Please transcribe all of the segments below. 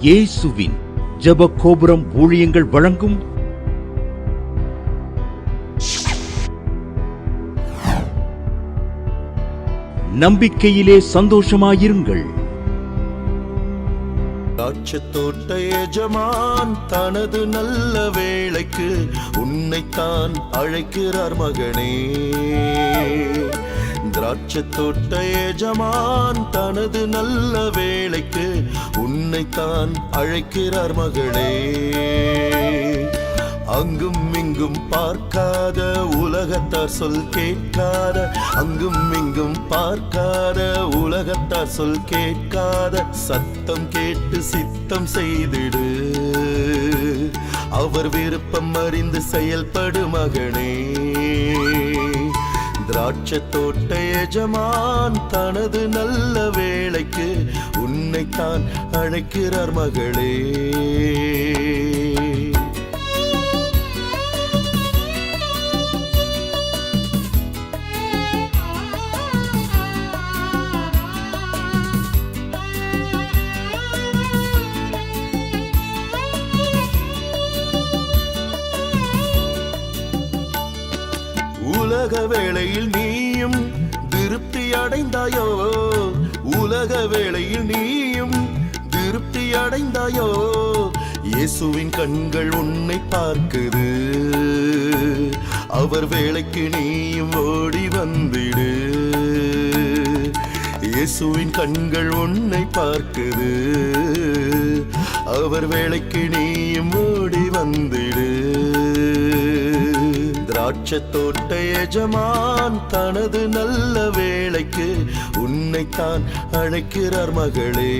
இயேசுவின் ஜெப கோபுரம் ஊழியங்கள் வழங்கும் நம்பிக்கையிலே சந்தோஷமாயிருங்கள். திராட்சைத்தோட்ட எஜமான் தனது நல்ல வேளைக்கு உன்னைத்தான் அழைக்கிறார் மகனே. திராட்சைத்தோட்ட எஜமான் தனது நல்ல வேளைக்கு உன்னைத்தான் அழைக்கிறார் மகளே. அங்கும் இங்கும் பார்க்காத உலகத்தார் சொல் கேட்காத, அங்கும் இங்கும் பார்க்காத உலகத்தார் சொல் கேட்காத சத்தம் கேட்டு சித்தம் செய்திடு. அவர் விருப்பம் அறிந்து செயல்படு மகனே. திராட்சைத்தோட்ட எஜமான் தனது நல்ல வேளைக்கு உன்னைத்தான் அழைக்கிறார் மகளே. உலக வேளையில் நீயும் திருப்தி அடைந்தாயோ, உலக வேளையில் நீயும் திருப்தி அடைந்தாயோ. இயேசுவின் கண்கள் உன்னை பார்க்குது, அவர் வேளைக்கு நீயும் ஓடி வந்திடு. இயேசுவின் கண்கள் உன்னை பார்க்குது, அவர் வேளைக்கு நீயும் ஓடி வந்திடு. திராட்சைத்தோட்ட எஜமான் தனது நல்ல வேளைக்கு உன்னைத்தான் அழைக்கிறார் மகளே.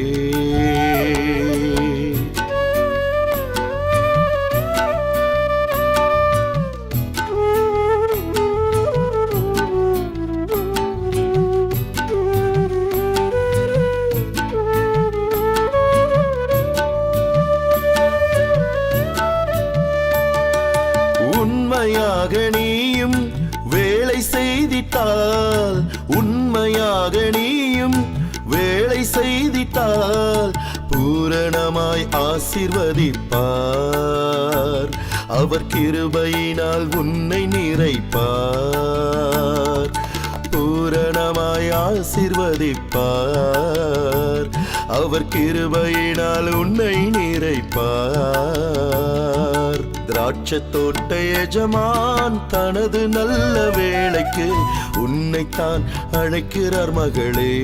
உண்மையாக நீயும் வேலை செய்திட்டால், உண்மையாக நீயும் வேலை செய்திட்டால் பூரணமாய் ஆசீர்வதிப்பார். அவர் கிருபையினால் உன்னை நிறைப்பார். பூரணமாய் ஆசீர்வதிப்பார். அவர் கிருபையினால் உன்னை நிறைப்பார். திராட்சைத்தோட்ட எஜமான் தனது நல்ல வேளைக்கு உன்னைத்தான் அழைக்கிறார் மகளே.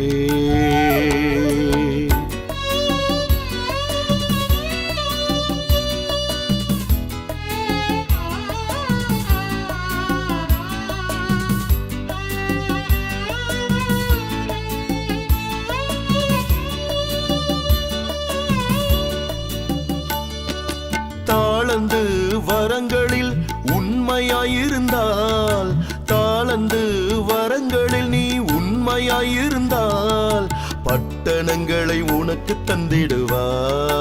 தாளந்து வரங்களில் உண்மையாயிருந்தால், தாளந்து வரங்களில் நீ உண்மையாயிருந்தால் பட்டணங்களை உனக்கு தந்திடுவார்.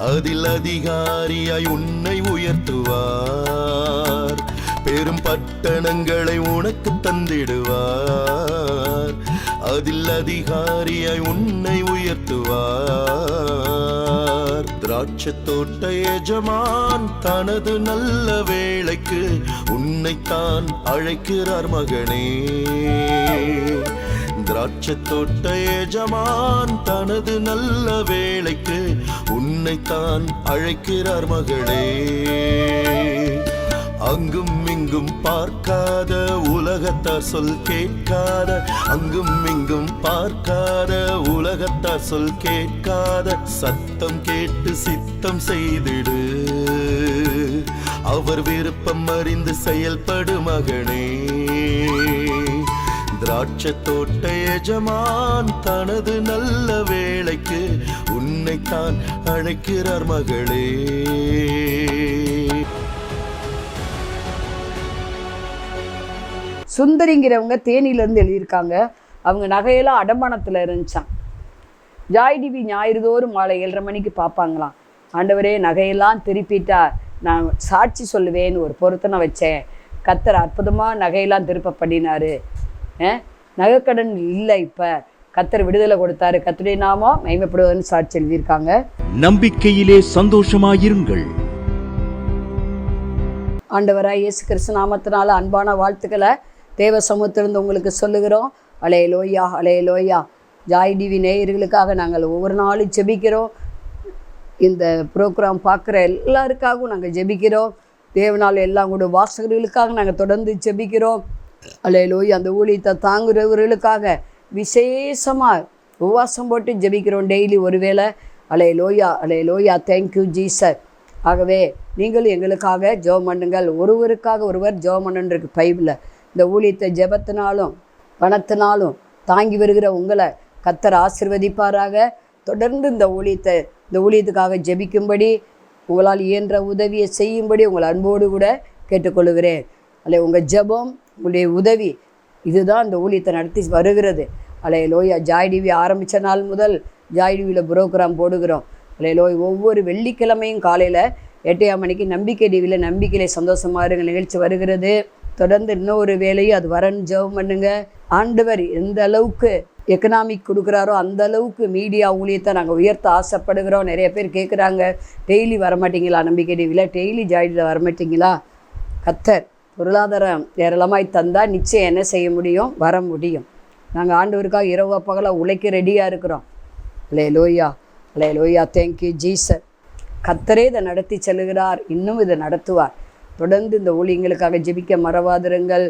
அதில் அதிகாரியாய் உன்னை உயர்த்துவார். பெரும் பட்டணங்களை உனக்கு தந்திடுவார். அதில் அதிகாரியாய் உன்னை உயர்த்துவார். திராட்சைத்தோட்ட எஜமான் தனது நல்ல வேளைக்கு உன்னைத்தான் அழைக்கிறார் மகனே. திராட்சைத்தோட்ட எஜமான் தனது நல்ல வேளைக்கு உன்னைத்தான் அழைக்கிறார் மகளே. அங்கும் இங்கும் பார்க்காத உலகத்தார் சொல் கேட்காத, அங்கும் இங்கும் பார்க்காத உலகத்தார் சொல் கேட்காத சத்தம் கேட்டு சித்தம் செய்திடு. அவர் விருப்பம் அறிந்து செயல்படு மகனே. திராட்சைத்தோட்ட எஜமான் தனது நல்ல வேளைக்கு உன்னைத்தான் அழைக்கிறார் மகளே. சுந்தரிங்கிறவங்க தேனியிலேருந்து எழுதியிருக்காங்க. அவங்க நகையெல்லாம் அடமானத்தில் இருந்துச்சான். ஜாய் டிவி ஞாயிறுதோறும் மாலை 7:30 மணிக்கு பார்ப்பாங்களாம். ஆண்டவரே நகையெல்லாம் திருப்பிட்டா நான் சாட்சி சொல்லுவேன்னு ஒரு பொருத்தனை வச்சேன். கர்த்தர் அற்புதமாக நகையெல்லாம் திருப்ப பண்ணினார். நகைக்கடன் இல்லை, இப்போ கர்த்தர் விடுதலை கொடுத்தாரு. கர்த்தருடைய நாமம் மகிமைப்படுவதுன்னு சாட்சி எழுதியிருக்காங்க. நம்பிக்கையிலே சந்தோஷமாயிருங்கள். ஆண்டவராய் இயேசு கிறிஸ்து நாமத்தினால அன்பான வாழ்த்துக்களை தேவ சமூகத்திலிருந்து உங்களுக்கு சொல்லுகிறோம். அல்லேலூயா, அல்லேலூயா. ஜாய் டிவி நேயர்களுக்காக நாங்கள் ஒவ்வொரு நாளும் ஜெபிக்கிறோம். இந்த ப்ரோக்ராம் பார்க்குற எல்லாருக்காகவும் நாங்கள் ஜெபிக்கிறோம். தேவனால் எல்லாம் கூட வாசகர்களுக்காக நாங்கள் தொடர்ந்து ஜெபிக்கிறோம். அல்லேலூயா. அந்த ஊழியத்தை தாங்குறவர்களுக்காக விசேஷமாக உபவாசம் போட்டு ஜெபிக்கிறோம் டெய்லி ஒருவேளை. Hallelujah, hallelujah. Thank you Jesus. ஆகவே நீங்களும் எங்களுக்காக ஜெபம் பண்ணுங்கள். ஒருவருக்காக ஒருவர் ஜெபம் பண்ணுன்றிருக்கு பைபிளில். இந்த ஊழியத்தை ஜெபத்தினாலும் பணத்தினாலும் தாங்கி வருகிற உங்களை கர்த்தர் ஆசீர்வதிப்பாராக. தொடர்ந்து இந்த ஊழியத்துக்காக ஜெபிக்கும்படி, உங்களால் இயன்ற உதவியை செய்யும்படி உங்கள் அன்போடு கூட கேட்டுக்கொள்கிறேன். அல்ல உங்கள் ஜெபம், உங்களுடைய உதவி, இதுதான் இந்த ஊழியத்தை நடத்தி வருகிறது. அல்லேலூயா. ஜாய் டிவி ஆரம்பித்த நாள் முதல் ஜாய் டிவியில் ப்ரோக்ராம் போடுகிறோம். அல்லேலூயா. ஒவ்வொரு வெள்ளிக்கிழமையும் காலையில் 8 மணிக்கு நம்பிக்கை டிவியில் நம்பிக்கையிலே சந்தோஷமாக இருங்க நிகழ்ச்சி வருகிறது. தொடர்ந்து இன்னொரு வேலையும் அது வரன்னு ஜெபம் பண்ணுங்க. ஆண்டவர் எந்த அளவுக்கு எக்கனாமிக் கொடுக்குறாரோ அந்த அளவுக்கு மீடியா ஊழியத்தை நாங்கள் உயர்த்த ஆசைப்படுகிறோம். நிறைய பேர் கேட்குறாங்க, டெய்லி வரமாட்டிங்களா நம்பிக்கை டிவியில், டெய்லி ஜாயிடியில் வரமாட்டிங்களா? கர்த்தர் பொருளாதாரம் ஏராளமாய் தந்தால் நிச்சயம் என்ன செய்ய முடியும்? வர முடியும். நாங்கள் ஆண்டவருக்காக இரவு பகலாக உழைக்க ரெடியாக இருக்கிறோம். Hallelujah, hallelujah. Thank you Jesus. கர்த்தரே இதை நடத்தி செல்லுகிறார், இன்னும் இதை நடத்துவார். தொடர்ந்து இந்த ஊழியங்களுக்காக ஜெபிக்க மறவாதிருங்கள்.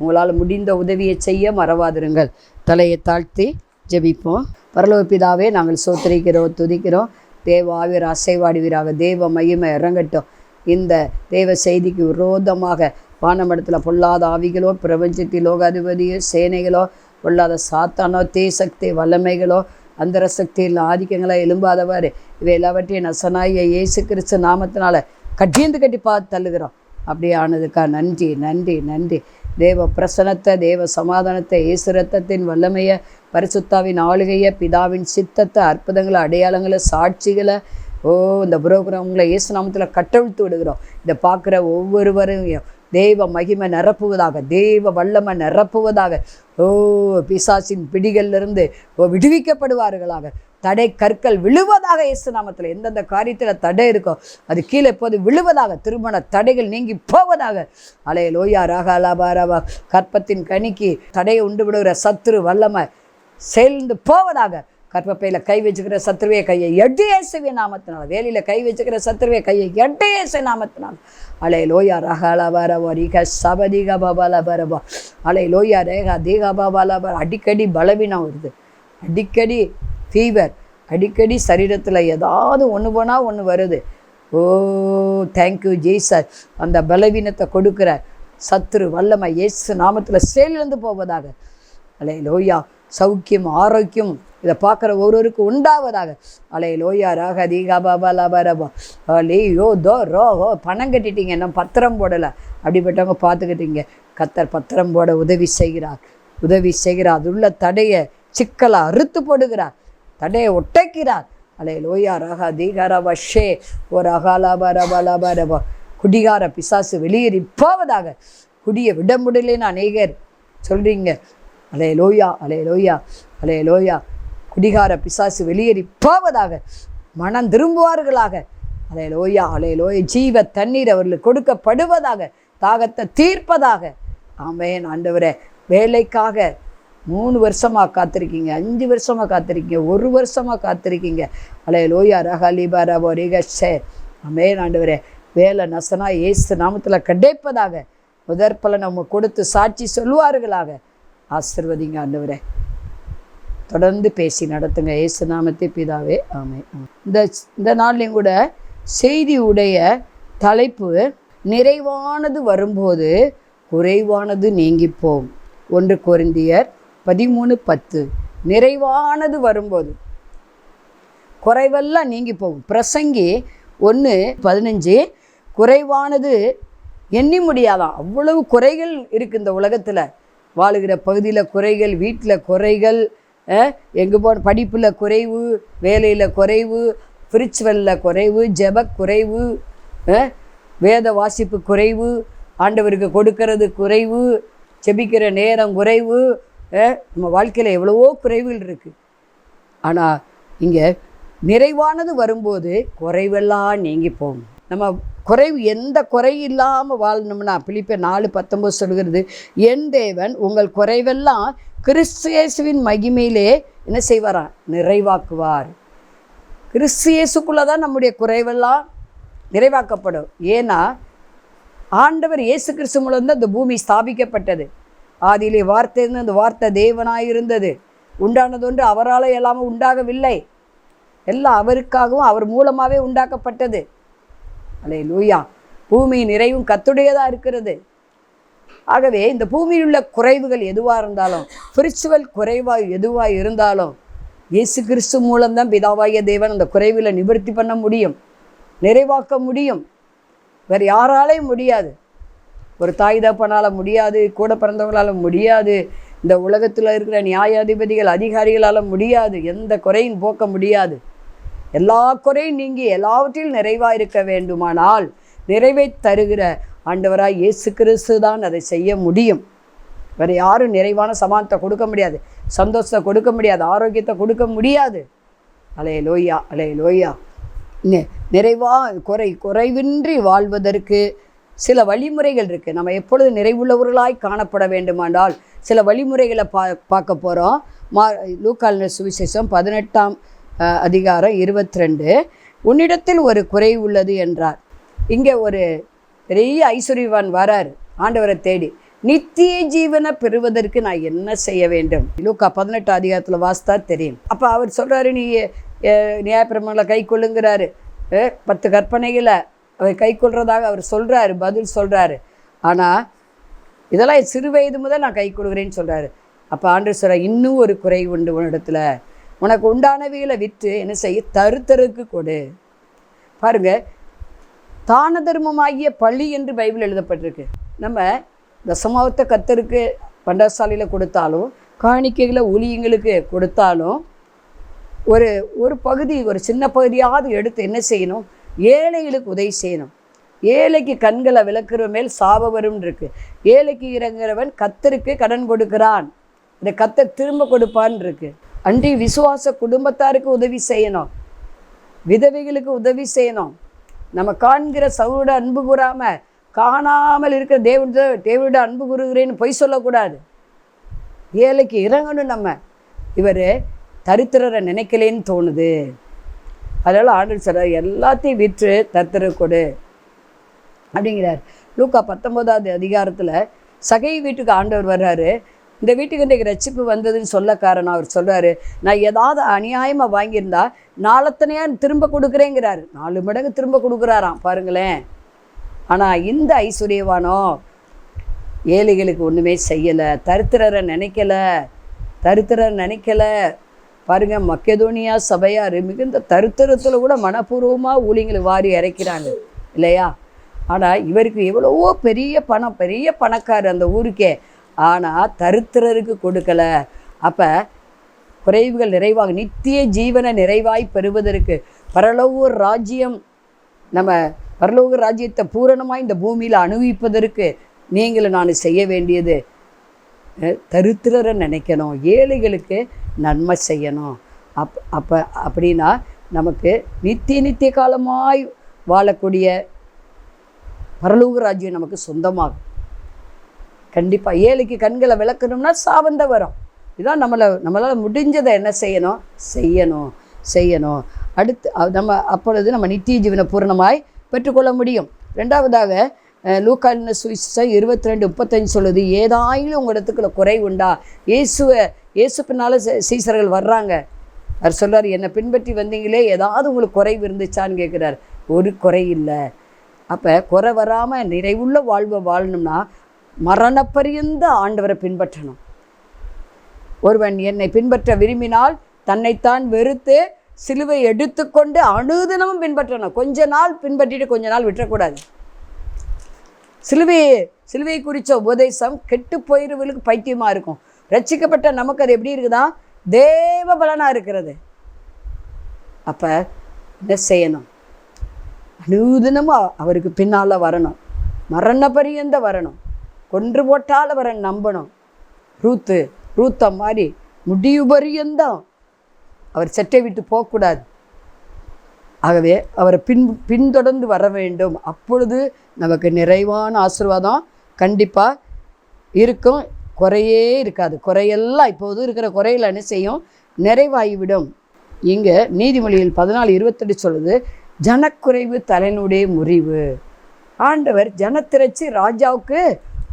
உங்களால் முடிந்த உதவியை செய்ய மறவாதிருங்கள். தலையை தாழ்த்தி ஜெபிப்போம். பரலோக பிதாவே, நாங்கள் சோத்திரிக்கிறோம், துதிக்கிறோம். தேவ ஆவியர் அசைவாடுவீராக. தேவ மகிமை இறங்கட்டும். இந்த தேவ செய்திக்கு விரோதமாக வானமடத்தில் பொல்லாத ஆவிகளோ, பிரபஞ்சத்தில் லோகாதிபதியோ, சேனைகளோ, பொல்லாத சாத்தானோ, தேசக்தி வல்லமைகளோ, அந்தர சக்தியில் ஆதிக்கங்களோ எழும்பாதவாறு இவை எல்லாவற்றையும் நசனாய இயேசு கிறிஸ்து நாமத்தினால கட்டி பார்த்து தள்ளுகிறோம். அப்படியே ஆனதுக்கா நன்றி, நன்றி, நன்றி. தேவ பிரசனத்தை, தேவ சமாதானத்தை, இயேசு ரத்தத்தின் வல்லமையை, பரிசுத்தாவின் ஆளுகையை, பிதாவின் சித்தத்தை, அற்புதங்களை, அடையாளங்களை, சாட்சிகளை, இந்த புரோகிராம்களை இயேசு நாமத்தில் கட்டவிழ்த்து விடுகிறோம். இதை பார்க்குற ஒவ்வொருவரையும் தேவ மகிமை நிரப்புவதாக, தேவ வல்லமை நிரப்புவதாக. பிசாசின் பிடிகளிலிருந்து விடுவிக்கப்படுவார்களாக. தடை கற்கள் விழுவதாக இயேசு நாமத்தில். எந்தெந்த காரியத்தில் தடை இருக்கோ அது கீழே இப்போது விழுவதாக. திருமண தடைகள் நீங்கி போவதாக. அல்லேலூயா. ராகாலாபாரவா. கற்பத்தின் கனிக்கு தடையை உண்டு விடுகிற சத்துரு வல்லமை சேர்ந்து போவதாக. கற்பப்பையில் கை வச்சுக்கிற சத்துருவே கையை எட்டேசுவே நாமத்தினால். வேலையில் கை வச்சுக்கிற சத்துருவே கையை எட்டேசு நாமத்தினால். அல்லேலூயா. ரகாலாபாரவா. ரீகா சபதிகா பாபாலாபாரவா. அல்லேலூயா. ரேகா தீகா பாபாலாபார. அடிக்கடி பலவீனம் வருது, அடிக்கடி ஃபீவர், அடிக்கடி சரீரத்தில் ஏதாவது ஒன்று போனால் ஒன்று வருது. Thank you Jesus. அந்த பலவீனத்தை கொடுக்குற சத்துரு வல்லமை இயேசு நாமத்தில் செயலிழந்து போவதாக. அல்லேலூயா. சௌக்கியம், ஆரோக்கியம் இதை பார்க்குற ஒருவருக்கு உண்டாவதாக. அல்லேலூயா. ராக தீகா பாபா லாபாரபா. லேயோ தோ ரோ ஹோ. பணம் கட்டிட்டீங்க, இன்னும் பத்திரம் போடலை, அப்படிப்பட்டவங்க பார்த்துக்கிட்டீங்க. கர்த்தர் பத்திரம் போட உதவி செய்கிறார், உதவி செய்கிறார். அது உள்ள தடையை சிக்கலாக அறுத்து போடுகிறார், தடையை ஒட்டைக்கிறார். அல்லேலூயா. ரகா தீகாரபா ஷே ஓ ரகாலாபாரபாலாபாரபா. குடிகார பிசாசு வெளியேறி போவதாக. குடியை விட முடியலன்னு அநேகர் சொல்கிறீங்க. அல்லேலூயா, அல்லேலூயா, அல்லேலூயா. குடிகார பிசாசு வெளியேறி போவதாக. மனம் திரும்புவார்களாக. அல்லேலூயா, அல்லேலூயா. ஜீவ தண்ணீர் அவர்களுக்கு கொடுக்கப்படுவதாக. தாகத்தை தீர்ப்பதாக. ஆமென். ஆண்டவரே, வேலைக்காக 3 வருஷமாக காத்திருக்கீங்க, 5 வருஷமாக காத்திருக்கீங்க, 1 வருஷமாக காத்திருக்கீங்க. அல்லேலூயா. ரகாலிபாரபோ ரிகஷே. ஆமென். ஆண்டவரே, வேலை நசனா இயேசு நாமத்தில் கிடைப்பதாக. முதற்பல நம்ம கொடுத்து சாட்சி சொல்லுவார்களாக. ஆசீர்வதிங்க ஆண்டவரே. தொடர்ந்து பேசி நடத்துங்க இயேசு நாமத்தை பிதாவே. ஆமென். இந்த நாள்லையும் கூட செய்தியுடைய தலைப்பு நிறைவானது வரும்போது குறைவானது நீங்கிப்போம். 1 கொரிந்தியர் 13:10. நிறைவானது வரும்போது குறைவெல்லாம் நீங்கி போகும். பிரசங்கி 1:15. குறைவானது எண்ணி முடியாதான், அவ்வளவு குறைகள் இருக்குது இந்த உலகத்தில். வாழுகிற பகுதியில் குறைகள், வீட்டில் குறைகள், எங்கே படிப்பில் குறைவு, வேலையில் குறைவு, ஸ்பிரிச்சுவலில் குறைவு, ஜெப குறைவு, வேத வாசிப்பு குறைவு, ஆண்டவருக்கு கொடுக்கறது குறைவு, ஜெபிக்கிற நேரம் குறைவு, நம்ம வாழ்க்கையில் எவ்வளவோ குறைவுகள் இருக்குது. ஆனால் இங்கே நிறைவானது வரும்போது குறைவெல்லாம் நீங்கி போகும். நம்ம குறைவு எந்த குறை இல்லாமல் வாழணும்னா பிலிப்பியர் 4:19 சொல்கிறது, என் தேவன் உங்கள் குறைவெல்லாம் கிறிஸ்து இயேசுவின் மகிமையிலே என்ன செய்வாரா? நிறைவாக்குவார். கிறிஸ்து இயேசுக்குள்ளே தான் நம்முடைய குறைவெல்லாம் நிறைவாக்கப்படும். ஏன்னா ஆண்டவர் இயேசு கிறிஸ்து மூலம் தான் இந்த பூமி ஸ்தாபிக்கப்பட்டது. ஆதியிலே வார்த்தை இருந்து அந்த வார்த்தை தேவனாக இருந்தது. உண்டானதொன்று அவரால் எல்லாமே உண்டாகவில்லை, எல்லாம் அவருக்காகவும் அவர் மூலமாகவே உண்டாக்கப்பட்டது. அல்லேலூயா. பூமியின் நிறைவும் கர்த்தருடையதாக இருக்கிறது. ஆகவே இந்த பூமியில் உள்ள குறைவுகள் எதுவாக இருந்தாலும், ஸ்பிரிச்சுவல் குறைவாக எதுவாக இருந்தாலும், இயேசு கிறிஸ்து மூலம்தான் பிதாவாகிய தேவன் அந்த குறைவில் நிவர்த்தி பண்ண முடியும், நிறைவாக்க முடியும். வேறு யாராலையும் முடியாது. ஒரு தாய் தகப்பனால் முடியாது, கூட பிறந்தவங்களால் முடியாது, இந்த உலகத்தில் இருக்கிற நியாயாதிபதிகள் அதிகாரிகளால் முடியாது, எந்த குறையும் போக்க முடியாது. எல்லா குறையும் நீங்கி எல்லாவற்றிலும் நிறைவாக இருக்க வேண்டுமானால் நிறைவை தருகிற ஆண்டவராய் இயேசு கிறிஸ்து தான் அதை செய்ய முடியும். வேறு யாரும் நிறைவான சமானத்தை கொடுக்க முடியாது, சந்தோஷத்தை கொடுக்க முடியாது, ஆரோக்கியத்தை கொடுக்க முடியாது. அல்லேலூயா, அல்லேலூயா. குறைவின்றி வாழ்வதற்கு சில வழிமுறைகள் இருக்குது. நம்ம எப்பொழுது நிறைவுள்ளவர்களாய் காணப்பட வேண்டுமானால் சில வழிமுறைகளை பார்க்க போகிறோம். லூக்கான சுவிசேஷம் 18ஆம் அதிகாரம் 22. உன்னிடத்தில் ஒரு குறை உள்ளது என்றார். இங்கே ஒரு பெரிய ஐஸ்வர்யவான் வரார் ஆண்டவரை தேடி, நித்திய ஜீவனை பெறுவதற்கு நான் என்ன செய்ய வேண்டும்? லூக்கா 18 அதிகாரத்தில் வாசித்தா தெரியும். அப்போ அவர் சொல்கிறாரு, நீ நியாயப்பிரமாணங்களை கை கொள்ளுங்கிறாரு. 10 கற்பனைகளை அவர் கை கொள்றதாக அவர் சொல்கிறாரு, பதில் சொல்கிறாரு. ஆனால் இதெல்லாம் சிறு வயது முதல் நான் கை கொடுக்குறேன்னு சொல்கிறாரு. அப்போ ஆண்டவர் சொல்கிறார், இன்னும் ஒரு குறை உண்டு உன்னிடத்தில், உனக்கு உண்டானவைகளை விற்று என்ன செய்ய? தருத்தருக்கு கொடு. பாருங்கள், தான தர்மமாகிய பள்ளி என்று பைபிள் எழுதப்பட்டிருக்கு. நம்ம தசமாவத்தை கர்த்தருக்கு பண்டசாலையில் கொடுத்தாலும், காணிக்கைகளை ஊழியங்களுக்கு கொடுத்தாலும், ஒரு பகுதி, ஒரு சின்ன பகுதியாவது எடுத்து என்ன செய்யணும்? ஏழைகளுக்கு உதவி செய்யணும். ஏழைக்கு கண்களை விளக்குற மேல் சாப வரும் இருக்கு. ஏழைக்கு இறங்குறவன் கர்த்தருக்கு கடன் கொடுக்கிறான், இந்த கர்த்தர் திரும்ப கொடுப்பான் இருக்கு. அன்றி விசுவாச குடும்பத்தாருக்கு உதவி செய்யணும், விதவைகளுக்கு உதவி செய்யணும். நம்ம காண்கிற சவுரோட அன்பு கூறாமல் காணாமல் இருக்கிற தேவனோட அன்பு கூறுகிறேன்னு பொய் சொல்லக்கூடாது. ஏழைக்கு இறங்கணும். நம்ம இவர் தரித்திரரை நினைக்கலேன்னு தோணுது. அதனால் ஆண்டவர் சொல்கிறார், எல்லாத்தையும் விற்று தரித்திர கொடு அப்படிங்கிறார். லூக்கா 19ஆவது அதிகாரத்தில் சகை வீட்டுக்கு ஆண்டவர் வர்றாரு. இந்த வீட்டுக்கு இன்றைக்கு ரட்சிப்பு வந்ததுன்னு சொல்ல காரணம் அவர் சொல்கிறாரு, நான் ஏதாவது அநியாயமாக வாங்கியிருந்தா நாளத்தனையாக திரும்ப கொடுக்குறேங்கிறாரு. 4 மடங்கு திரும்ப கொடுக்குறாராம் பாருங்களேன். ஆனால் இந்த ஐஸ்வர்யவானோ ஏழைகளுக்கு ஒன்றுமே செய்யலை, தரித்திரரை நினைக்கலை. பாருங்கள், மக்கெதோனியா சபையார் மிகுந்த தரித்திரத்தில் கூட மனப்பூர்வமாக ஊழியங்களை வாரி இறைக்கிறாங்க இல்லையா? ஆனால் இவருக்கு எவ்வளவோ பெரிய பணம், பெரிய பணக்காரர் அந்த ஊருக்கே, ஆனால் தரித்திரருக்கு கொடுக்கலை. அப்போ குறைவுகள் நிறைவாக நித்திய ஜீவனை நிறைவாய் பெறுவதற்கு பரலோக ராஜ்யம், நம்ம பரலோக ராஜ்யத்தை பூரணமாக இந்த பூமியில் அனுபவிப்பதற்கு நீங்களும் நான் செய்ய வேண்டியது தரித்திரரை நினைக்கணும், ஏழைகளுக்கு நன்மை செய்யணும். அப்படின்னா நமக்கு நித்திய காலமாய் வாழக்கூடிய பரலோக ராஜ்யம் நமக்கு சொந்தமாகும். கண்டிப்பாக ஏழைக்கு கண்களை விளக்கணும்னா சாபந்த வரும். இதுதான் நம்மளால் முடிஞ்சதை என்ன செய்யணும். அடுத்து நம்ம அப்பொழுது நம்ம நித்திய ஜீவனை பூரணமாய் பெற்றுக்கொள்ள முடியும். ரெண்டாவதாக லூக்கான சுவிசேஷம் 22:35 சொல்லுது, ஏதாயிலும் உங்கள் இடத்துக்குள்ள குறை உண்டா? இயேசு பின்னால் சீசர்கள் வர்றாங்க. அவர் சொல்கிறார், என்னை பின்பற்றி வந்தீங்களே, ஏதாவது உங்களுக்கு குறைவு இருந்துச்சான்னு கேட்குறாரு. ஒரு குறை இல்லை. அப்போ குறை வராமல் நிறைவுள்ள வாழ்வை வாழணும்னா மரணப்பரியந்த ஆண்டவரை பின்பற்றணும். ஒருவன் என்னை பின்பற்ற விரும்பினால் தன்னைத்தான் வெறுத்து சிலுவை எடுத்துக்கொண்டு அனுதினமும் பின்பற்றணும். கொஞ்ச நாள் பின்பற்றிட்டு கொஞ்ச நாள் விட்டுறக்கூடாது. சிலுவை குறித்த உபதேசம் கெட்டு போயிடுவர்களுக்கு பைத்தியமாக இருக்கும். ரட்சிக்கப்பட்ட நமக்கு அது எப்படி இருக்குதா? தேவ பலனாக இருக்கிறது. அப்போ என்ன செய்யணும்? அனுதினமும் அவருக்கு பின்னால் வரணும், மரண பரியந்த வரணும், கொன்று போட்டால் அவரை நம்பணும். ரூத்து ரூத்தா மாதிரி முடிவு பரியந்தான் அவர் செட்டை விட்டு போகக்கூடாது. ஆகவே அவரை பின்தொடர்ந்து வர வேண்டும். அப்பொழுது நமக்கு நிறைவான ஆசீர்வாதம் கண்டிப்பாக இருக்கும். குறையே இருக்காது. குறையெல்லாம் இப்போது இருக்கிற குறையில் என்ன செய்யும்? நிறைவாகிவிடும். இங்கே நீதிமொழியில் 14:28 சொல்லுது, ஜனக்குறைவு தலைனுடைய முறிவு. ஆண்டவர் ஜனத்திரட்சி ராஜாவுக்கு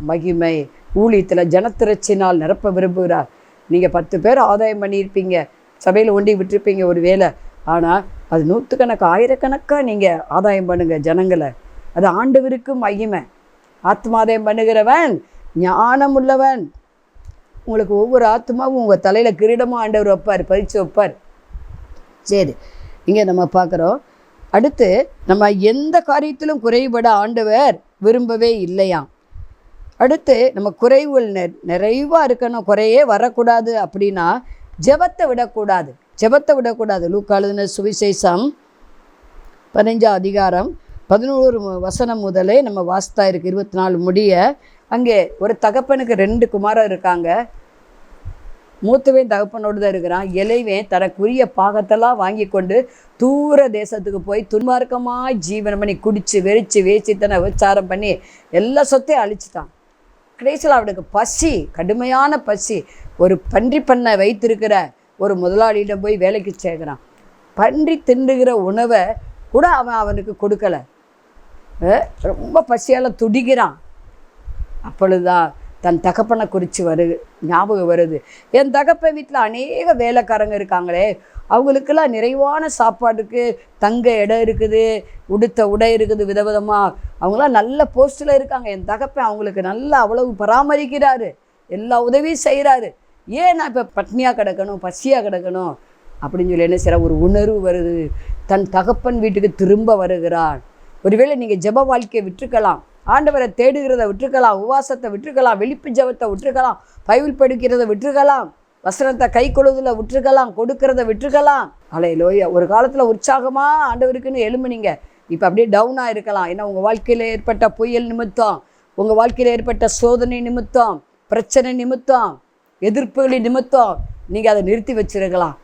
மகிமை. ஊழியத்தில் ஜனத்திரட்சினால் நிரப்ப விரும்புகிறார். நீங்கள் 10 பேர் ஆதாயம் பண்ணியிருப்பீங்க, சபையில் ஒண்டி விட்டுருப்பீங்க ஒரு வேளை. ஆனால் அது நூற்றுக்கணக்காக ஆயிரக்கணக்காக நீங்கள் ஆதாயம் பண்ணுங்கள் ஜனங்களை. அது ஆண்டவருக்கு மகிமை. ஆத்மாதாயம் பண்ணுகிறவன் ஞானம் உள்ளவன். உங்களுக்கு ஒவ்வொரு ஆத்மாவும் உங்கள் தலையில் கிரீடமாக ஆண்டவர் வைப்பார், பறித்து வைப்பார். சரி, இங்கே நம்ம பார்க்குறோம். அடுத்து நம்ம எந்த காரியத்திலும் குறைபட ஆண்டவர் விரும்பவே இல்லையாம். அடுத்து நம்ம குறைவுகள் நிறைவாக இருக்கணும், குறையே வரக்கூடாது. அப்படின்னா ஜெபத்தை விடக்கூடாது. ஜெபத்தை விடக்கூடாது. லூக்கா எழுதின சுவிசேஷம் 15 அதிகாரம் 11 வசனம் முதலே நம்ம வாசித்தா இருக்குது 24 முடிய. அங்கே ஒரு தகப்பனுக்கு 2 குமாரர் இருக்காங்க. மூத்தவன் தகப்பனோடு தான் இருக்கிறான். இளைவன் தனக்குரிய பாகத்தெல்லாம் வாங்கி கொண்டு தூர தேசத்துக்கு போய் துன்மார்க்கமாக ஜீவனம் பண்ணி குடித்து வெறிச்சு வேச்சித்தனை விபச்சாரம் பண்ணி எல்லா சொத்தையும் அழிச்சிட்டான். கடைசியில் அவனுக்கு பசி, கடுமையான பசி. ஒரு பன்றி பண்ணை வைத்திருக்கிற ஒரு முதலாளியிடம் போய் வேலைக்கு சேர்க்குறான். பன்றி தின்னுகிற உணவை கூட அவனுக்கு கொடுக்கலை. ரொம்ப பசியால் துடிக்கிறான். அப்பொழுதுதான் தன் தகப்பனை குறித்து ஞாபகம் வருது. என் தகப்பன் வீட்டில் அநேக வேலைக்காரங்க இருக்காங்களே, அவங்களுக்கெல்லாம் நிறைவான சாப்பாடுக்கு தங்க இடம் இருக்குது, உடுத்த உடை இருக்குது விதவிதமாக. அவங்களாம் நல்ல போஸ்ட்டில் இருக்காங்க. என் தகப்பன் அவங்களுக்கு நல்லா அவ்வளவு பராமரிக்கிறாரு, எல்லா உதவியும் செய்கிறாரு. ஏன் நான் இப்போ பட்னியாக கிடக்கணும், பசியாக கிடக்கணும் அப்படின்னு சொல்லி என்ன செய்கிற ஒரு உணர்வு வருது. தன் தகப்பன் வீட்டுக்கு திரும்ப வருகிறான். ஒருவேளை நீங்கள் ஜெப வாழ்க்கையை விட்டுருக்கலாம், ஆண்டவரை தேடுகிறத விட்டுருக்கலாம், உபவாசத்தை விட்டுருக்கலாம், வெளிப்பு ஜெபத்தை விட்டுருக்கலாம், பைபிள் படிக்கிறத விட்டுருக்கலாம், வசனத்தை கை கொள்வதில் விட்டுருக்கலாம், கொடுக்கறத விட்டுருக்கலாம். அல்லேலூயா. ஒரு காலத்தில் உற்சாகமாக ஆண்டவருக்குன்னு எழும்புனீங்க. இப்போ அப்படியே டவுனாக இருக்கலாம். ஏன்னா உங்கள் வாழ்க்கையில் ஏற்பட்ட புயல் நிமித்தம், உங்கள் வாழ்க்கையில் ஏற்பட்ட சோதனை நிமித்தம், பிரச்சனை நிமித்தம், எதிர்ப்புகளின் நிமித்தம் நீங்கள் அதை நிறுத்தி வச்சுருக்கலாம்.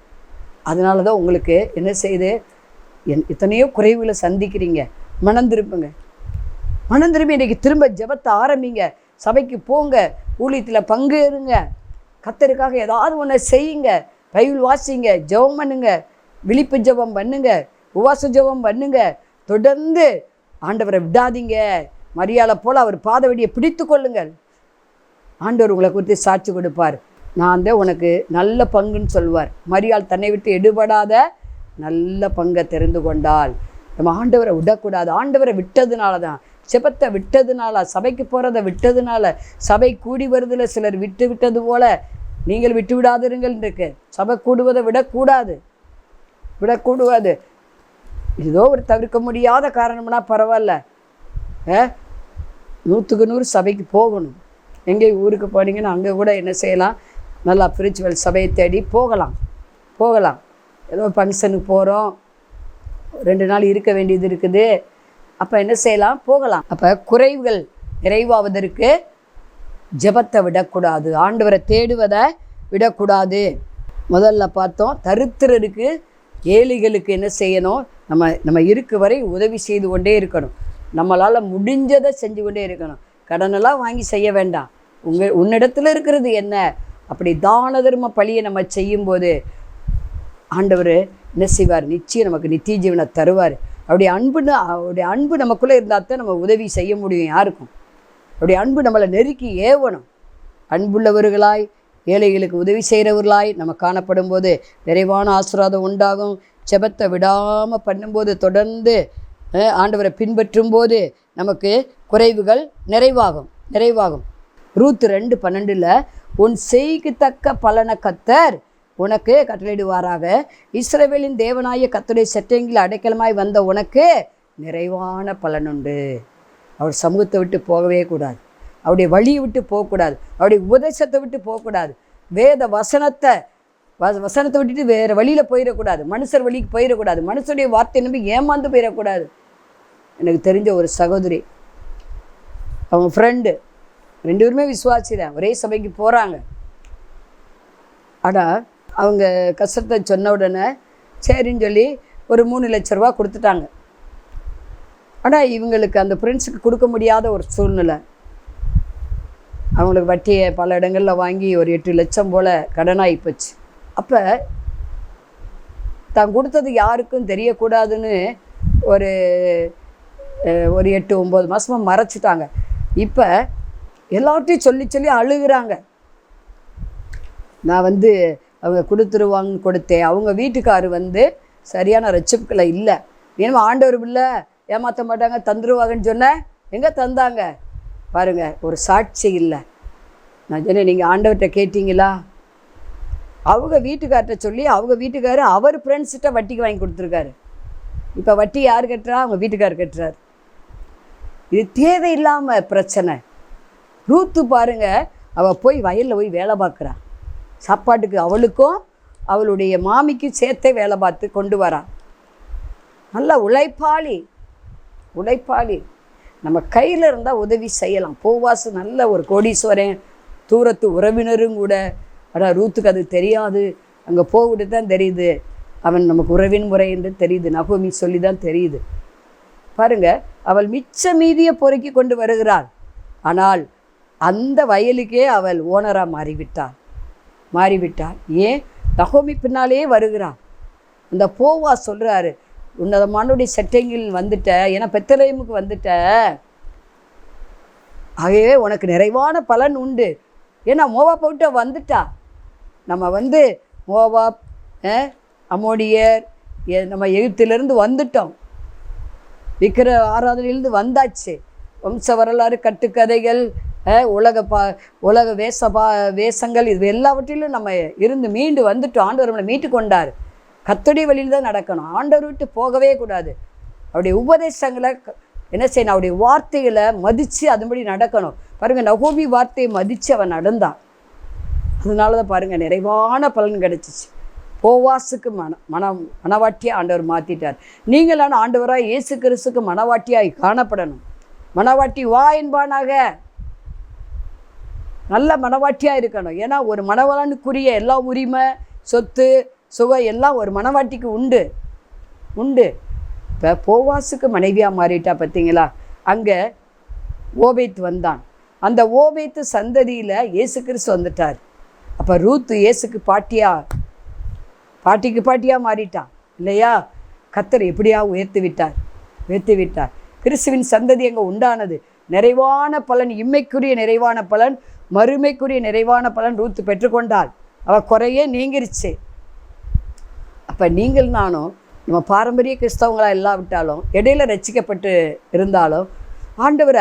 அதனால தான் உங்களுக்கு என்ன செய்யுது, எத்தனையோ குறைவுகளை சந்திக்கிறீங்க. மனம் திரும்புங்க. மனம் திரும்பி இன்றைக்கி திரும்ப ஜெபத்தை ஆரம்பிங்க. சபைக்கு போங்க, ஊழியத்தில் பங்கேறுங்க, கர்த்தருக்காக ஏதாவது ஒன்று செய்யுங்க, பைபிள் வாசிங்க, ஜெபம் பண்ணுங்க, விழிப்பு ஜெபம் பண்ணுங்க, உபவாச ஜெபம் பண்ணுங்க. தொடர்ந்து ஆண்டவரை விடாதீங்க. மரியாதை போல் அவர் பாதவடியை பிடித்து கொள்ளுங்கள். ஆண்டவர் உங்களை குறித்து சாட்சி கொடுப்பார். நான் தான் உனக்கு நல்ல பங்குன்னு சொல்வார். மரியாள் தன்னை விட்டு எடுபடாத நல்ல பங்கை தெரிந்து கொண்டால். நம்ம ஆண்டவரை விடக்கூடாது. ஆண்டவரை விட்டதுனால தான், செபத்தை விட்டதுனால, சபைக்கு போகிறத விட்டதுனால, சபை கூடி வருதில் சிலர் விட்டது போல நீங்கள் விட்டு விடாதிருங்கள் இருக்கு. சபை கூடுவதை விடக்கூடாது. ஏதோ ஒரு தவிர்க்க முடியாத காரணம்னா பரவாயில்ல, 100க்கு 100 சபைக்கு போகணும். எங்கே ஊருக்கு போனீங்கன்னா அங்கே கூட என்ன செய்யலாம், நல்லா ஸ்பிரிச்சுவல் சபையை தேடி போகலாம். ஏதோ ஃபங்க்ஷனுக்கு போகிறோம், 2 நாள் இருக்க வேண்டியது இருக்குது, அப்போ என்ன செய்யலாம், போகலாம். அப்போ குறைவுகள் நிறைவாவதற்கு ஜெபத்தை விடக்கூடாது, ஆண்டவரை தேடுவதை விடக்கூடாது. முதல்ல பார்த்தோம், தரித்திரருக்கு ஏழைகளுக்கு என்ன செய்யணும், நம்ம இருக்க வரை உதவி செய்து கொண்டே இருக்கணும். நம்மளால் முடிஞ்சதை செஞ்சு கொண்டே இருக்கணும். கடனெல்லாம் வாங்கி செய்ய வேண்டாம். உன்னிடத்தில் இருக்கிறது என்ன, அப்படி தான தர்ம பழியை நம்ம செய்யும்போது ஆண்டவர் என்ன செய்வார், நிச்சயம் நமக்கு நித்திய ஜீவனை தருவார். அவருடைய அன்பு நமக்குள்ளே இருந்தால் தான் நம்ம உதவி செய்ய முடியும் யாருக்கும். அவருடைய அன்பு நம்மளை நெருக்கி ஏவணும். அன்புள்ளவர்களாய் ஏழைகளுக்கு உதவி செய்கிறவர்களாய் நம்ம காணப்படும் போது நிறைவான ஆசீர்வாதம் உண்டாகும். ஜெபத்தை விடாமல் பண்ணும்போது, தொடர்ந்து ஆண்டவரை பின்பற்றும் போது நமக்கு குறைவுகள் நிறைவாகும். ரூத் 2:12 உன் செய்கத்தக்க பலனை கர்த்தர் உனக்கு கட்டளையிடுவாராக. இஸ்ரவேலின் தேவனாய கர்த்தருடைய சட்டங்களில் அடைக்கலமாய் வந்த உனக்கு நிறைவான பலனுண்டு. அவர் சமூகத்தை விட்டு போகவே கூடாது, அவருடைய வழியை விட்டு போகக்கூடாது, அவருடைய உபதேசத்தை விட்டு போகக்கூடாது, வேத வசனத்தை விட்டுட்டு வேறு வழியில் போயிடக்கூடாது, மனுஷர் வழிக்கு போயிடக்கூடாது, மனுஷருடைய வார்த்தை நம்பி ஏமாந்து போயிடக்கூடாது. எனக்கு தெரிஞ்ச ஒரு சகோதரி, அவங்க ஃப்ரெண்டு 2 பேருமே விசுவாசி தான், ஒரே சபைக்கு போகிறாங்க. ஆனால் அவங்க கஷ்டத்தை சொன்ன உடனே சரின்னு சொல்லி ஒரு 3 லட்ச ரூபா கொடுத்துட்டாங்க. ஆனால் இவங்களுக்கு அந்த பிரின்ஸுக்கு கொடுக்க முடியாத ஒரு சூழ்நிலை. அவங்களுக்கு வட்டியை பல இடங்களில் வாங்கி ஒரு 8 லட்சம் போல் கடனாகி போச்சு. அப்போ தான் கொடுத்தது யாருக்கும் தெரியக்கூடாதுன்னு ஒரு 8-9 மாதமாக மறைச்சிட்டாங்க. இப்போ எல்லார்ட்டையும் சொல்லி சொல்லி அழுகுறாங்க. நான் அவங்க கொடுத்துருவாங்கன்னு கொடுத்தேன். அவங்க வீட்டுக்காரு சரியான ரட்சிப்புக்களை இல்லை. ஏன்னா ஆண்டவர் பிள்ளை ஏமாற்ற மாட்டாங்க, தந்துருவாங்கன்னு சொன்னேன். எங்கே தந்தாங்க பாருங்கள், ஒரு சாட்சி இல்லை. நான் சொன்னேன், நீங்கள் ஆண்டவர்கிட்ட கேட்டிங்களா? அவங்க வீட்டுக்கார்ட்ட சொல்லி அவங்க வீட்டுக்காரு அவர் ஃப்ரெண்ட்ஸ்கிட்ட வட்டிக்கு வாங்கி கொடுத்துருக்காரு. இப்போ வட்டி யார் கட்டுறா? அவங்க வீட்டுக்கார் கட்டுறாரு. இது தேவையில்லாமல் பிரச்சனை. ரூத்து பாருங்க, அவள் போய் வயலில் போய் வேலை பார்க்குறான். சாப்பாட்டுக்கு அவளுக்கும் அவளுடைய மாமிக்கும் சேர்த்தே வேலை பார்த்து கொண்டு வரான். நல்ல உழைப்பாளி. நம்ம கையில் இருந்தால் உதவி செய்யலாம். போவாசு நல்ல ஒரு கோடீஸ்வரன், தூரத்து உறவினரும் கூட. ஆனால் ரூத்துக்கு அது தெரியாது. அங்கே போகிட்டு தான் தெரியுது அவன் நமக்கு உறவின் முறை என்று தெரியுது. நகோமி சொல்லி தான் தெரியுது. பாருங்க, அவள் மிச்ச மீதியை பொறுக்கி கொண்டு வருகிறாள். ஆனால் அந்த வயலுக்கே அவள் ஓனராக மாறிவிட்டாள். ஏன்? நகோமி பின்னாலே வருகிறாள். அந்த போவா சொல்கிறாரு, உன்னதமானுடைய செட்டைங்கில் வந்துட்ட, ஏன்னா பெத்லகேமுக்கு வந்துட்ட, ஆகவே உனக்கு நிறைவான பலன் உண்டு. ஏன்னா மோவாப் விட்டு வந்துட்டா. நம்ம மோவாப், அமோனியர், நம்ம எகிப்திலிருந்து வந்துட்டோம். விக்கிர ஆராதனையிலிருந்து வந்தாச்சு. வம்ச வரலாறு, கட்டுக்கதைகள், உலக வேஷங்கள், இது எல்லாவற்றிலும் நம்ம இருந்து மீண்டு வந்துட்டோம். ஆண்டவர் நம்மளை மீட்டு கொண்டார். கர்த்தருடைய வழியில் தான் நடக்கணும். ஆண்டவர் விட்டு போகவே கூடாது. அவருடைய உபதேசங்களை என்ன செய்யணும்? அவருடைய வார்த்தைகளை மதித்து அதுபடி நடக்கணும். பாருங்கள், நகோமி வார்த்தையை மதித்து அவன் நடந்தான். அதனால தான் பாருங்கள் நிறைவான பலன் கிடச்சிச்சு. போவாசுக்கு மனவாட்டியாக ஆண்டவர் மாற்றிட்டார். நீங்களான ஆண்டவராக இயேசு கிறிஸ்துக்கு மனவாட்டியாய் காணப்படணும். மனவாட்டி வா என்பானாக. நல்ல மனவாட்டியாக இருக்கணும். ஏன்னா ஒரு மனவாளனுக்குரிய எல்லா உரிமை, சொத்து, சுகம் எல்லாம் ஒரு மனவாட்டிக்கு உண்டு. இப்போ போவாசுக்கு மனைவியாக மாறிட்டா பார்த்தீங்களா? அங்கே ஓபேத் வந்தான். அந்த ஓபேத்து சந்ததியில் இயேசு கிறிஸ்து வந்துட்டார். அப்போ ரூத்து இயேசுக்கு பாட்டிக்கு மாறிட்டான் இல்லையா? கர்த்தர் எப்படியா உயர்த்தி விட்டார். கிறிஸ்துவின் சந்ததி அங்கே உண்டானது. நிறைவான பலன், இம்மைக்குரிய நிறைவான பலன், மறுமைக்குரிய நிறைவான பலன் ரூத்து பெற்றுக்கொண்டாள். அவள் குறையே நீங்கிருச்சு. அப்போ நீங்கள் நானும் நம்ம பாரம்பரிய கிறிஸ்தவங்களாக இல்லாவிட்டாலும் இடையில ரட்சிக்கப்பட்டு இருந்தாலும் ஆண்டவர்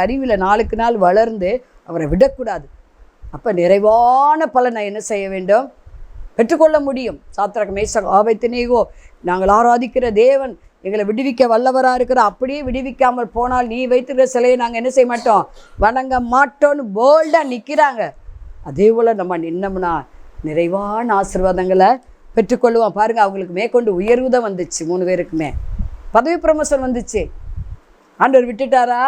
அறிவில் நாளுக்கு நாள் வளர்ந்து அவரை விடக்கூடாது. அப்போ நிறைவான பலனை என்ன செய்ய வேண்டும்? பெற்றுக்கொள்ள முடியும். சாத்ராக், மேஷாக், ஆபேத்நேகோ, நாங்கள் ஆராதிக்கிற தேவன் எங்களை விடுவிக்க வல்லவராக இருக்கிற, அப்படியே விடுவிக்காமல் போனால் நீ வைத்திருக்கிற சிலையை நாங்கள் என்ன செய்ய மாட்டோம், வணங்க மாட்டோன்னு போல்டாக நிற்கிறாங்க. அதே போல் நம்ம நின்னோம்னா நிறைவான ஆசீர்வாதங்களை பெற்றுக்கொள்ளுவோம். பாருங்கள், அவங்களுக்கு மேற்கொண்டு உயர்வு தான் வந்துச்சு. 3 பேருக்குமே பதவி ப்ரமோஷன் வந்துச்சு. ஆண்டவர் விட்டுட்டாரா?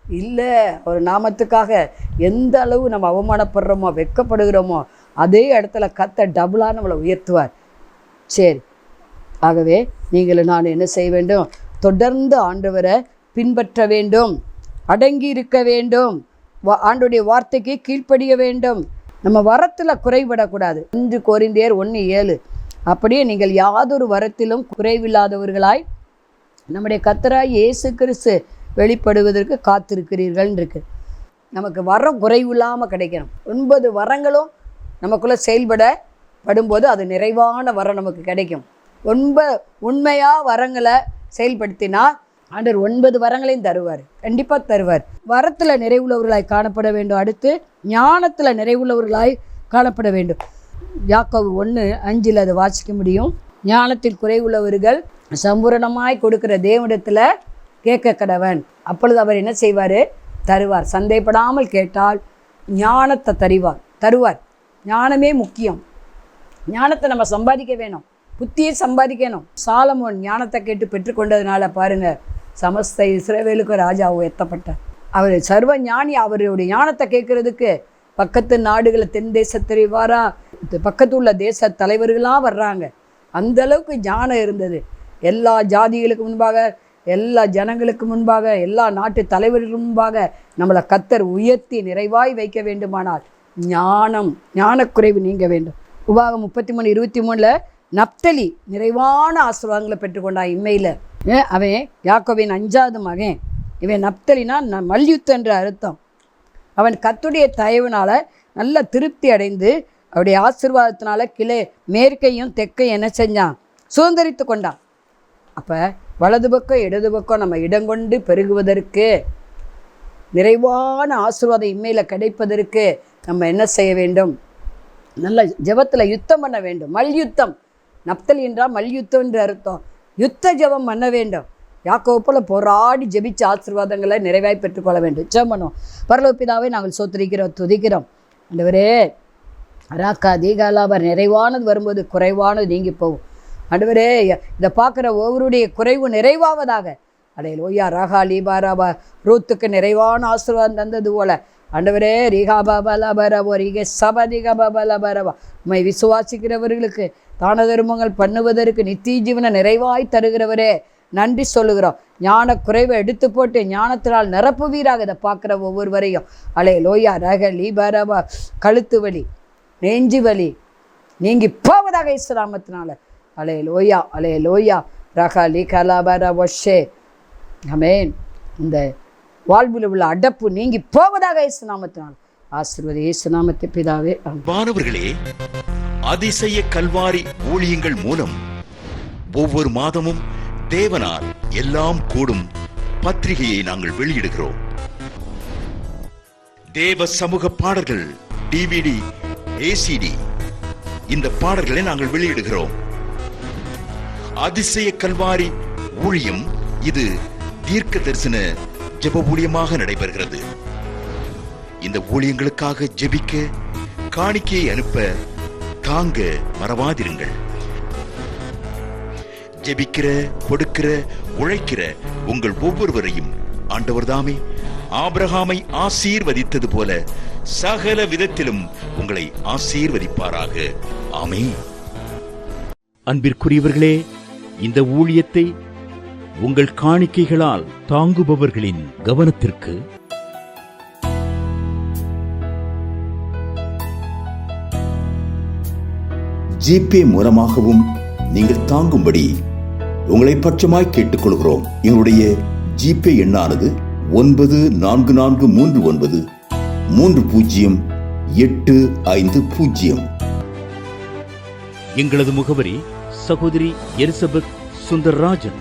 இல்லை. ஒரு நாமத்துக்காக எந்த அளவு நம்ம அவமானப்படுறோமோ, வெட்கப்படுகிறோமோ, அதே இடத்துல கர்த்தர் டபுளாக நம்மளை உயர்த்துவார். சரி, ஆகவே நீங்களும் நான் என்ன செய்ய வேண்டும்? தொடர்ந்து ஆண்டவரை பின்பற்ற வேண்டும், அடங்கி இருக்க வேண்டும், ஆண்டவருடைய வார்த்தைக்கு கீழ்ப்படிய வேண்டும். நம்ம வரத்தில் குறைபடக்கூடாது. 1 கொரிந்தியர் 1:7, அப்படியே நீங்கள் யாதொரு வரத்திலும் குறைவில்லாதவர்களாய் நம்முடைய கர்த்தராகிய இயேசு கிறிஸ்து வெளிப்படுவதற்கு காத்திருக்கிறீர்கள் இருக்கு. நமக்கு வரம் குறைவில்லாமல் கிடைக்கணும். 9 வரங்களும் நமக்குள்ளே செயல்படும்போது அது நிறைவான வரம் நமக்கு கிடைக்கும். உண்மையாக வரங்களை செயல்படுத்தினா ஆண்டவர் 9 வரங்களையும் தருவார், கண்டிப்பாக தருவார். வரத்தில் நிறைவுள்ளவர்களாய் காணப்பட வேண்டும். அடுத்து ஞானத்தில் நிறைவுள்ளவர்களாய் காணப்பட வேண்டும். யாக்கோபு 1:5 அதை வாசிக்க முடியும். ஞானத்தில் குறைவுள்ளவர்கள் சம்பூரணமாய் கொடுக்கிற தேவனிடத்தில் கேட்க கடவன், அப்பொழுது அவர் என்ன செய்வார்? தருவார். சந்தேகப்படாமல் கேட்டால் ஞானத்தை தருவார். ஞானமே முக்கியம். ஞானத்தை நம்ம சம்பாதிக்க வேணும், புத்தியை சம்பாதிக்கணும். சாலமோன் ஞானத்தை கேட்டு பெற்றுக்கொண்டதுனால பாருங்கள், சமஸ்த இஸ்ரவேலுக்கு ராஜா உயர்த்தப்பட்டார். அவர் சர்வ ஞானி. அவருடைய ஞானத்தை கேட்கறதுக்கு பக்கத்து நாடுகளை, தென் தேசத்திலே வாரா, பக்கத்து உள்ள தேச தலைவர்களாக வர்றாங்க. அந்த அளவுக்கு ஞானம் இருந்தது. எல்லா ஜாதிகளுக்கு முன்பாக, எல்லா ஜனங்களுக்கு முன்பாக, எல்லா நாட்டு தலைவர்களுக்கு முன்பாக நம்மளை கர்த்தர் உயர்த்தி நிறைவாய் வைக்க வேண்டுமானால் ஞானக்குறைவு நீங்க வேண்டும். உபாகம் 33:23 நப்தலி நிறைவான ஆசீர்வாதங்களை பெற்றுக்கொண்டான் இம்மையில். அவன் யாக்கோபின் 5வது மகன். இவன் நப்தலினா மல்யுத்தம் என்ற அர்த்தம். அவன் கர்த்தருடைய தயவுனால நல்ல திருப்தி அடைந்து அவருடைய ஆசீர்வாதத்தினால மேற்கையும் தெற்கையும் என்ன செஞ்சான்? சுதந்திரித்து கொண்டான். அப்போ வலது பக்கம் இடது பக்கம் நம்ம இடங்கொண்டு பெருகுவதற்கு, நிறைவான ஆசீர்வாதம் இம்மையில் கிடைப்பதற்கு நம்ம என்ன செய்ய வேண்டும்? நல்ல ஜெபத்தில் யுத்தம் பண்ண வேண்டும். மல்யுத்தம், நப்தலி என்றால் மல்யுத்தம் என்று அர்த்தம். யுத்த ஜெபம் பண்ண வேண்டும். யாக்கோபு போல போராடி ஜெபிச்ச ஆசீர்வாதங்களை நிறைவாய் பெற்றுக்கொள்ள வேண்டும். ஜெபம் பண்ணுவோம். பரலோக பிதாவே, நாங்கள் ஸ்தோத்திரிக்கிறோம், துதிக்கிறோம். ஆண்டவரே, ராக்கா தீகாலாபர் நிறைவானது வரும்போது குறைவானது நீங்கி போகும். ஆண்டவரே, இதை பார்க்குற ஒவ்வொருடைய குறைவு நிறைவாவதாக. அடையல் ஓய்யா ராகா லீபாராபா ரூத்துக்கு நிறைவான ஆசீர்வாதம் தந்தது போல ஆண்டவரே, ரீகாபாபலபரவோ ரீகே சபதிகபலபரவா உம்மை விசுவாசிக்கிறவர்களுக்கு தான தர்மங்கள் பண்ணுவதற்கு நித்திய ஜீவனை நிறைவாய் தருகிறவரே நன்றி சொல்லுகிறோம். ஞான குறைவை எடுத்து போட்டு ஞானத்தினால் நிரப்புவீராக. இதை பார்க்குற ஒவ்வொருவரையும் அலே லோயா ரக லீபாராபா கழுத்து வலி, நெஞ்சு வலி நீங்கி போவதாக இஸ்லாமத்தினால. அலே லோயா ரகா லீ கலாபரா ஒஷே அமேன். இந்த வாழ்வில் உள்ள அடப்பு நீங்கி போவதாக இயேசுநாமத்தினால் ஆசீர்வதி. இயேசுநாமத்தை பிதாவே. மாணவர்களே, அதிசய கல்வாரி ஊழியங்கள் மூலம் ஒவ்வொரு மாதமும் தேவனால் எல்லாம் கூடும் பத்திரிகையை நாங்கள் வெளியிடுகிறோம். தேவ சமூக பாடல்கள் DVD, ACD இந்த பாடல்களை நாங்கள் வெளியிடுகிறோம். அதிசய கல்வாரி ஊழியம் இது தீர்க்க தரிசன ஜெப ஊழியமாக நடைபெறுகிறது. இந்த ஊழியங்களுக்காக ஜெபிக்க, காணிக்கையை அனுப்ப தாங்க மறவாதிருங்கள். ஜெபிக்கிற, கொடுக்கிற, உழைக்கிற உங்கள் ஒவ்வொருவரையும் ஆண்டவர் தாமே ஆபிரகாமை ஆசீர்வதித்தது போல சகல விதத்திலும் உங்களை ஆசீர்வதிப்பாராக. ஆமென். அன்பிற்குரியவர்களே, இந்த ஊழியத்தை உங்கள் காணிக்கைகளால் தாங்குபவர்களின் கவனத்திற்கு ஜிபே மூலமாகவும் நீங்கள் தாங்கும்படி உங்களை பட்சமாய் கேட்டுக்கொள்கிறோம். எங்களுடைய ஜிபே எண்ணானது 9439308550. எங்களது முகவரி சகோதரி எலிசபெத் சுந்தர்ராஜன்,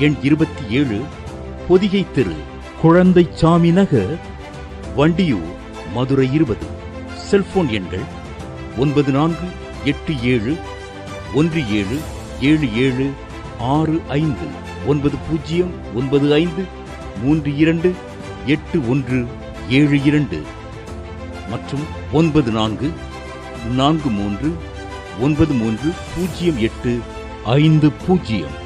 எண் 27, பொதிகை தெரு, குழந்தைச்சாமி நகர், வண்டியூர், மதுரை 20. செல்போன் எண்கள் 9484177765 9095328172 மற்றும் 9443930850.